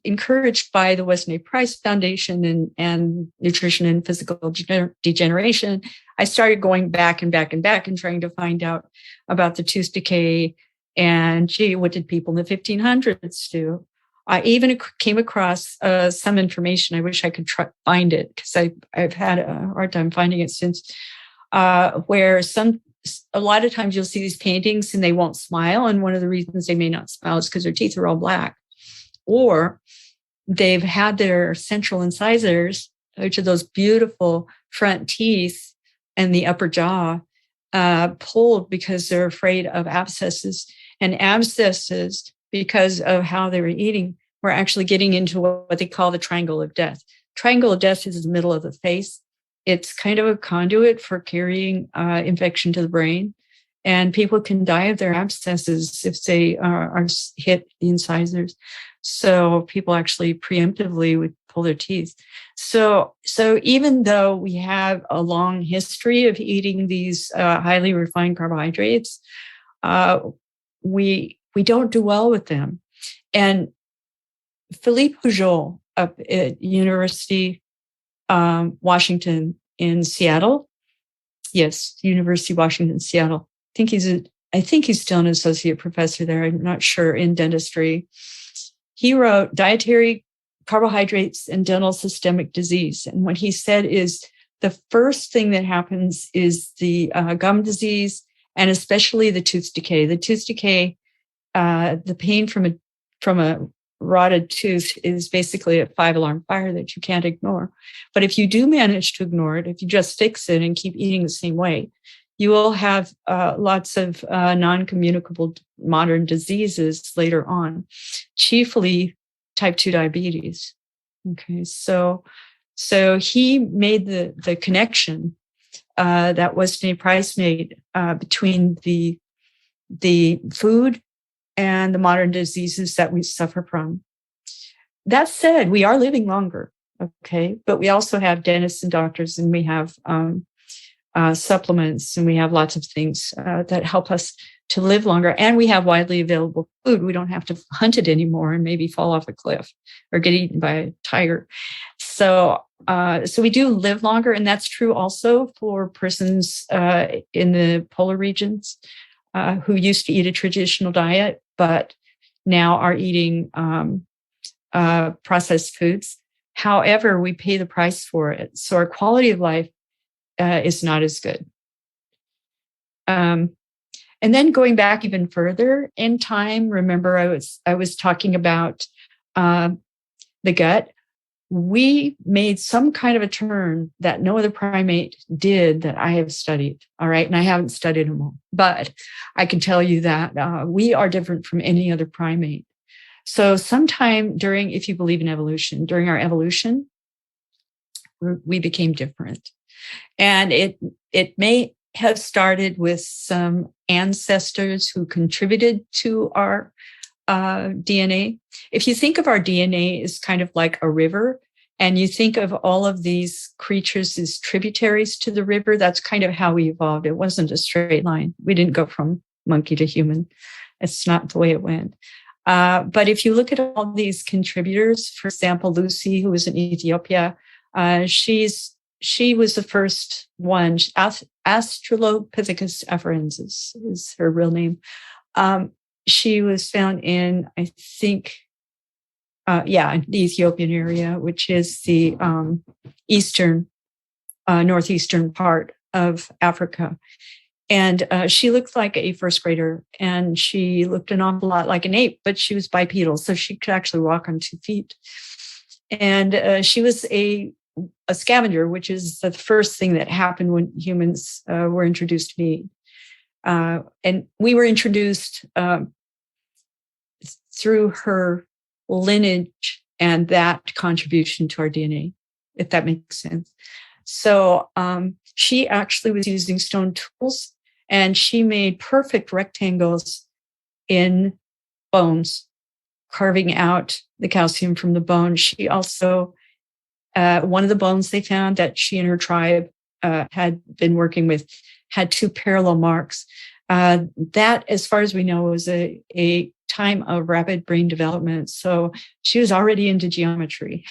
encouraged by the Weston A. Price Foundation and Nutrition and Physical Degeneration, I started going back and trying to find out about the tooth decay and, gee, what did people in the 1500s do? I even came across some information. I wish I could find it because I've had a hard time finding it since, where a lot of times you'll see these paintings and they won't smile. And one of the reasons they may not smile is because their teeth are all black. Or they've had their central incisors, which are those beautiful front teeth and the upper jaw, pulled because they're afraid of abscesses. And abscesses, because of how they were eating, were actually getting into what they call the triangle of death. Triangle of death is the middle of the face. It's kind of a conduit for carrying infection to the brain. And people can die of their abscesses if they are hit the incisors. So people actually preemptively would pull their teeth. So even though we have a long history of eating these highly refined carbohydrates, we don't do well with them. And Philippe Pujol up at University Washington in Seattle. Yes, University of Washington, Seattle. I think he's still an associate professor there. I'm not sure, in dentistry. He wrote Dietary Carbohydrates and Dental Systemic Disease. And what he said is the first thing that happens is the gum disease and especially the tooth decay. The tooth decay, the pain from a rotted tooth is basically a 5-alarm fire that you can't ignore. But if you do manage to ignore it, if you just fix it and keep eating the same way, you will have lots of non-communicable modern diseases later on, chiefly type 2 diabetes. Okay, so he made the connection that Weston A. Price made between the food and the modern diseases that we suffer from. That said, we are living longer, okay? But we also have dentists and doctors, and we have supplements, and we have lots of things that help us to live longer. And we have widely available food. We don't have to hunt it anymore and maybe fall off a cliff or get eaten by a tiger. So we do live longer, and that's true also for persons in the polar regions who used to eat a traditional diet, but now are eating processed foods. However, we pay the price for it. So our quality of life is not as good. And then going back even further in time, remember I was talking about the gut. We made some kind of a turn that no other primate did that I have studied. All right. And I haven't studied them all, but I can tell you that we are different from any other primate. So sometime if you believe in evolution, during our evolution, we became different. And it may have started with some ancestors who contributed to our DNA. If you think of our DNA as kind of like a river, and you think of all of these creatures as tributaries to the river, that's kind of how we evolved. It wasn't a straight line. We didn't go from monkey to human. It's not the way it went. But if you look at all these contributors, for example, Lucy, who was in Ethiopia, she was the first one. Australopithecus afarensis is her real name. She was found in, I think, the Ethiopian area, which is the northeastern part of Africa. And she looked like a first grader, and she looked an awful lot like an ape, but she was bipedal, so she could actually walk on 2 feet. And she was a scavenger, which is the first thing that happened when humans were introduced to meat. And we were introduced through her lineage and that contribution to our DNA, if that makes sense. So she actually was using stone tools, and she made perfect rectangles in bones, carving out the calcium from the bone. She also, one of the bones they found that she and her tribe had been working with had 2 parallel marks. That, as far as we know, was a time of rapid brain development. So she was already into geometry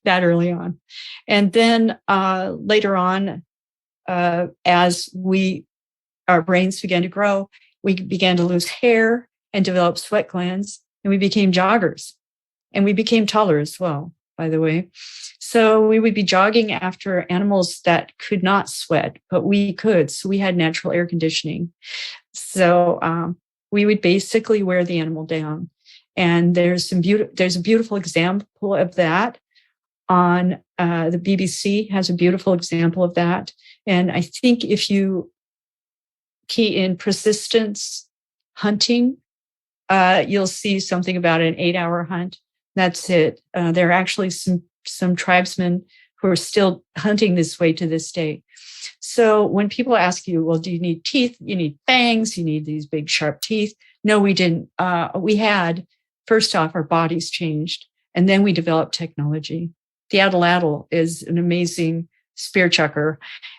that early on. And then later on, as our brains began to grow, we began to lose hair and develop sweat glands, and we became joggers. And we became taller as well, by the way. So we would be jogging after animals that could not sweat, but we could. So we had natural air conditioning. So we would basically wear the animal down. And there's a beautiful example of that on the BBC has a beautiful example of that. And I think if you key in persistence hunting, you'll see something about an 8-hour hunt. That's it. There are actually some tribesmen who are still hunting this way to this day. So when people ask you, well, do you need teeth? You need fangs. You need these big sharp teeth. No, we didn't. We had, first off, our bodies changed, and then we developed technology. The atlatl is an amazing spear chucker,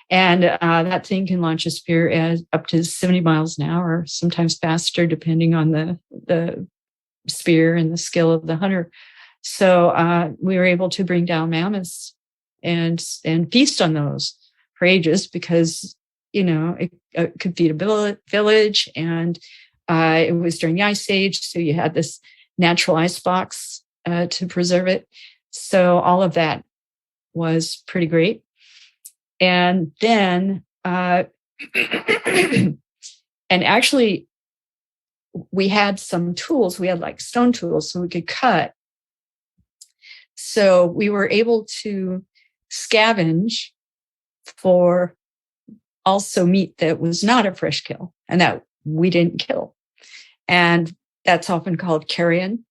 and that thing can launch a spear at up to 70 miles an hour, sometimes faster, depending on the spear and the skill of the hunter. So we were able to bring down mammoths and feast on those for ages because, it could feed a village, and it was during the Ice Age. So you had this natural ice box to preserve it. So all of that was pretty great. And then, and actually, we had some tools. We had like stone tools so we could cut. So we were able to scavenge for also meat that was not a fresh kill and that we didn't kill. And that's often called carrion.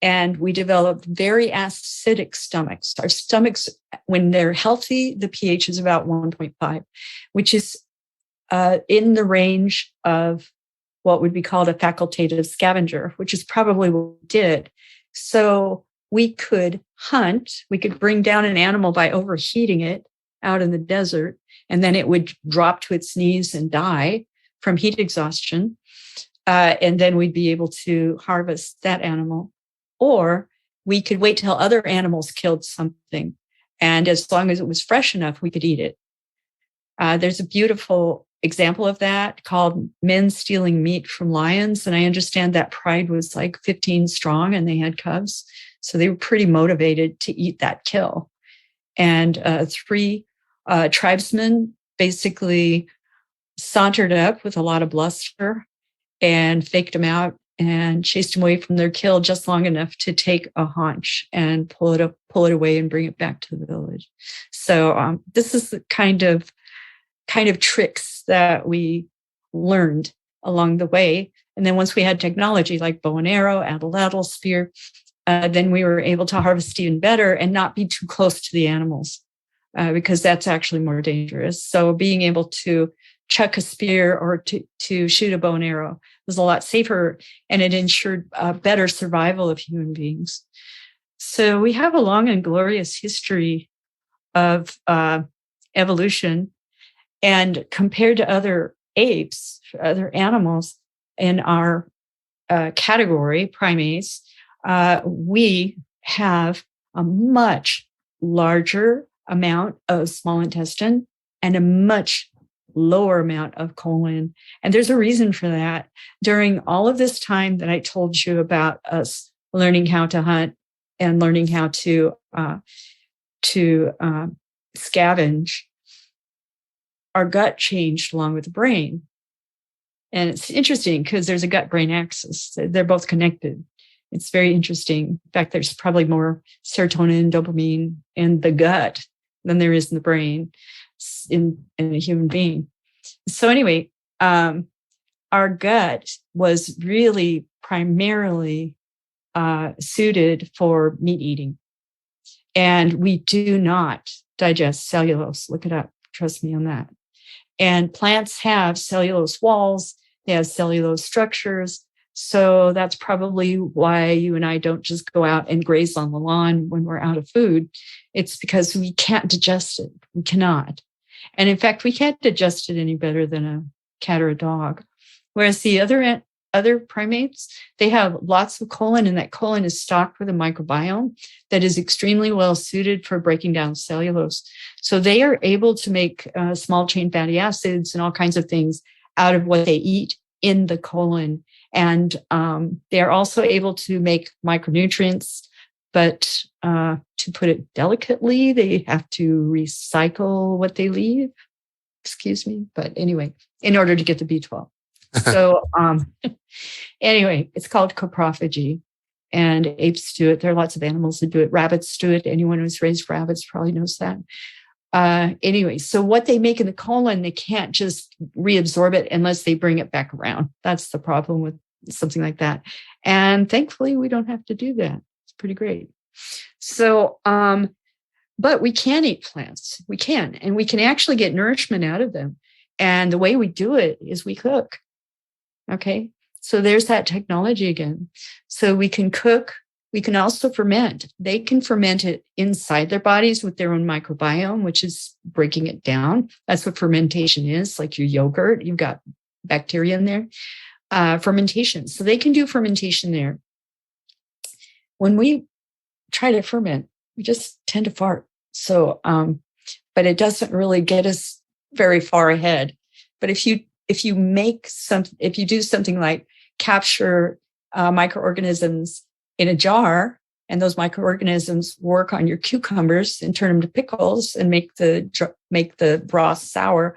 And we developed very acidic stomachs. Our stomachs, when they're healthy, the pH is about 1.5, which is in the range of what would be called a facultative scavenger, which is probably what we did. So we could hunt, we could bring down an animal by overheating it out in the desert, and then it would drop to its knees and die from heat exhaustion. And then we'd be able to harvest that animal. Or we could wait till other animals killed something. And as long as it was fresh enough, we could eat it. There's a beautiful example of that called Men Stealing Meat from Lions. And I understand that pride was like 15 strong and they had cubs. So they were pretty motivated to eat that kill. And 3 tribesmen basically sauntered up with a lot of bluster and faked them out and chased them away from their kill just long enough to take a haunch and pull it away and bring it back to the village. So this is the kind of tricks that we learned along the way. And then once we had technology like bow and arrow, atlatl, spear, then we were able to harvest even better and not be too close to the animals because that's actually more dangerous. So being able to chuck a spear or to shoot a bow and arrow was a lot safer, and it ensured better survival of human beings. So we have a long and glorious history of evolution, and compared to other apes, other animals in our category, primates, we have a much larger amount of small intestine and a much lower amount of colon. And there's a reason for that. During all of this time that I told you about us learning how to hunt and learning how to scavenge, our gut changed along with the brain. And it's interesting because there's a gut-brain axis. They're both connected. It's very interesting. In fact, there's probably more serotonin, dopamine in the gut than there is in the brain in a human being. So anyway, our gut was really primarily suited for meat eating. And we do not digest cellulose. Look it up. Trust me on that. And plants have cellulose walls. They have cellulose structures. So that's probably why you and I don't just go out and graze on the lawn when we're out of food. It's because we can't digest it. We cannot. And in fact, we can't digest it any better than a cat or a dog. Whereas the other primates, they have lots of colon, and that colon is stocked with a microbiome that is extremely well suited for breaking down cellulose. So they are able to make small chain fatty acids and all kinds of things out of what they eat in the colon. And they're also able to make micronutrients, but to put it delicately, they have to recycle what they leave. Excuse me. But anyway, in order to get the B12. So anyway, it's called coprophagy, and apes do it. There are lots of animals that do it. Rabbits do it. Anyone who's raised rabbits probably knows that. Anyway, so what they make in the colon, they can't just reabsorb it unless they bring it back around. That's the problem with something like that. And thankfully, we don't have to do that. It's pretty great. So, but we can eat plants. We can, and we can actually get nourishment out of them. And the way we do it is we cook. Okay. So there's that technology again. So we can cook. We can also ferment. They can ferment it inside their bodies with their own microbiome, which is breaking it down. That's what fermentation is, like your yogurt. You've got bacteria in there. Fermentation. So they can do fermentation there. When we try to ferment, we just tend to fart. So, but it doesn't really get us very far ahead. But if you do something like capture microorganisms in a jar, and those microorganisms work on your cucumbers and turn them to pickles and make the broth sour,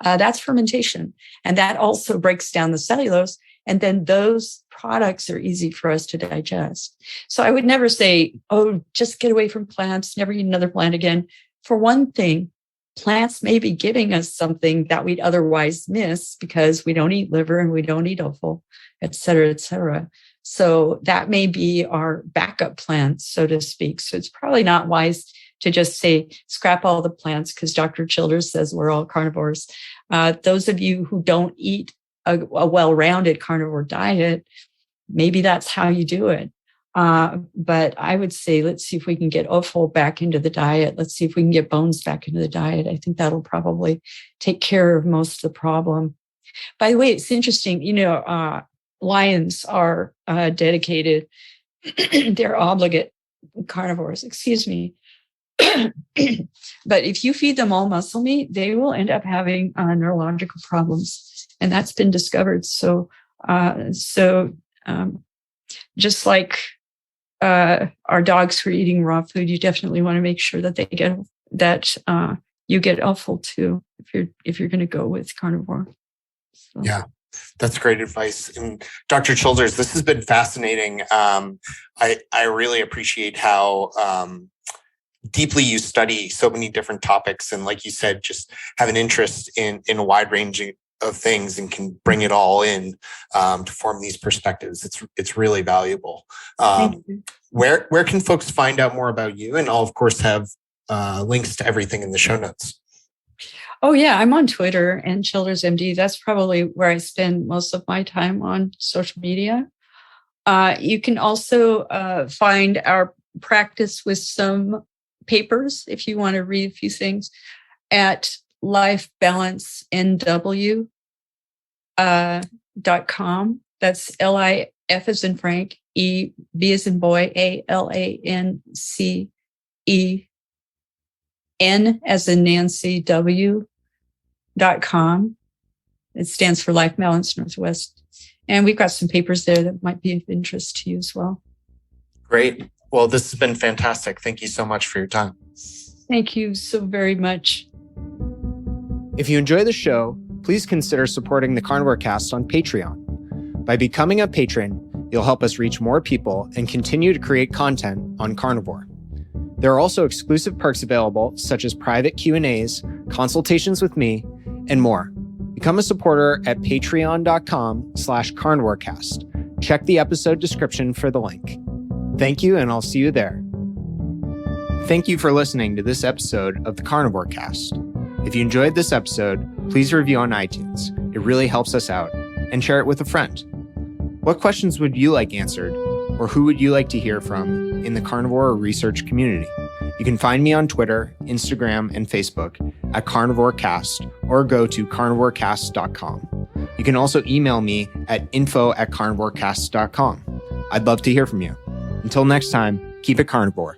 that's fermentation. And that also breaks down the cellulose. And then those products are easy for us to digest. So I would never say, oh, just get away from plants, never eat another plant again. For one thing, plants may be giving us something that we'd otherwise miss because we don't eat liver and we don't eat offal, et cetera, et cetera. So that may be our backup plants, so to speak. So it's probably not wise to just say, scrap all the plants because Dr. Childers says we're all carnivores. Those of you who don't eat a well-rounded carnivore diet, maybe that's how you do it. But I would say, let's see if we can get offal back into the diet. Let's see if we can get bones back into the diet. I think that'll probably take care of most of the problem. By the way, it's interesting, lions are dedicated, they're obligate carnivores, excuse me. But if you feed them all muscle meat, they will end up having neurological problems. And that's been discovered. So just like our dogs who are eating raw food, you definitely want to make sure that they get that you get offal too if you're going to go with carnivore. So. Yeah. That's great advice. And Dr. Childers, this has been fascinating. I really appreciate how deeply you study so many different topics. And like you said, just have an interest in a wide range of things and can bring it all in to form these perspectives. It's really valuable. Where can folks find out more about you? And I'll, of course, have links to everything in the show notes. Oh, yeah, I'm on Twitter and Childers MD. That's probably where I spend most of my time on social media. You can also find our practice with some papers, if you want to read a few things, at lifebalanceinw.com. That's LIF as in Frank, E, B as in boy, ALANCE, N as in Nancy, W.com. It stands for Life Balance Northwest. And we've got some papers there that might be of interest to you as well. Great. Well, this has been fantastic. Thank you so much for your time. Thank you so very much. If you enjoy the show, please consider supporting the Carnivore Cast on Patreon. By becoming a patron, you'll help us reach more people and continue to create content on carnivore. There are also exclusive perks available, such as private Q&As, consultations with me, and more. Become a supporter at patreon.com/carnivorecast. Check the episode description for the link. Thank you, and I'll see you there. Thank you for listening to this episode of the Carnivore Cast. If you enjoyed this episode, please review on iTunes. It really helps us out, and share it with a friend. What questions would you like answered, or who would you like to hear from in the carnivore or research community? You can find me on Twitter, Instagram, and Facebook at CarnivoreCast, or go to carnivorecast.com. You can also email me at info@carnivorecast.com. I'd love to hear from you. Until next time, keep it carnivore.